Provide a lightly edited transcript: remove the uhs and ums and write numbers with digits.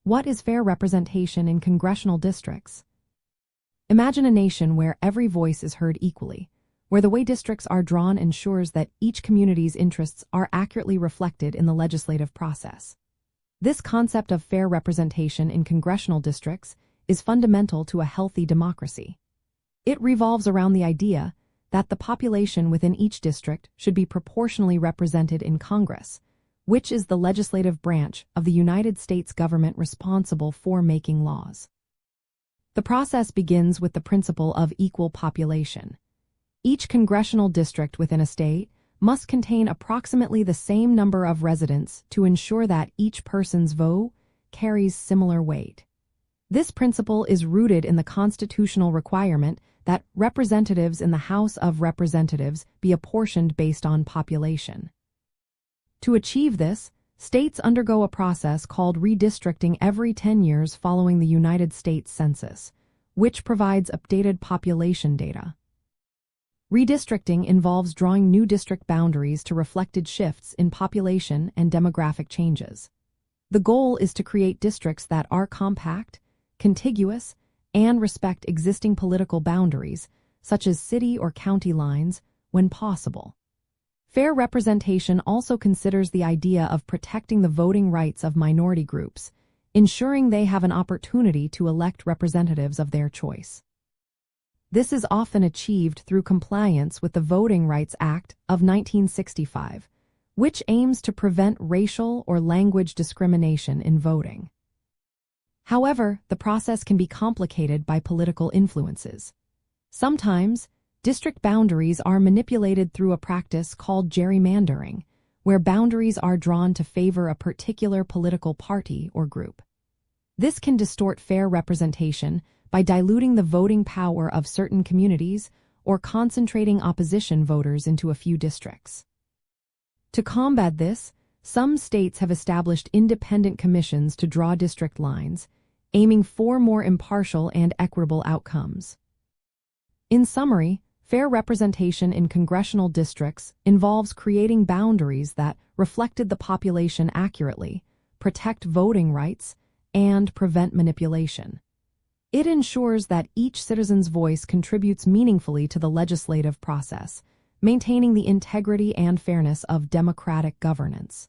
What is fair representation in congressional districts? Imagine a nation where every voice is heard equally, where the way districts are drawn ensures that each community's interests are accurately reflected in the legislative process. This concept of fair representation in congressional districts is fundamental to a healthy democracy. It revolves around the idea that the population within each district should be proportionally represented in Congress, which is the legislative branch of the United States government responsible for making laws. The process begins with the principle of equal population. Each congressional district within a state must contain approximately the same number of residents to ensure that each person's vote carries similar weight. This principle is rooted in the constitutional requirement that representatives in the House of Representatives be apportioned based on population. To achieve this, states undergo a process called redistricting every 10 years following the United States Census, which provides updated population data. Redistricting involves drawing new district boundaries to reflected shifts in population and demographic changes. The goal is to create districts that are compact, contiguous, and respect existing political boundaries, such as city or county lines, when possible. Fair representation also considers the idea of protecting the voting rights of minority groups, ensuring they have an opportunity to elect representatives of their choice. This is often achieved through compliance with the Voting Rights Act of 1965, which aims to prevent racial or language discrimination in voting. However, the process can be complicated by political influences. Sometimes, district boundaries are manipulated through a practice called gerrymandering, where boundaries are drawn to favor a particular political party or group. This can distort fair representation by diluting the voting power of certain communities or concentrating opposition voters into a few districts. To combat this, some states have established independent commissions to draw district lines, aiming for more impartial and equitable outcomes. In summary, fair representation in congressional districts involves creating boundaries that reflected the population accurately, protect voting rights, and prevent manipulation. It ensures that each citizen's voice contributes meaningfully to the legislative process, maintaining the integrity and fairness of democratic governance.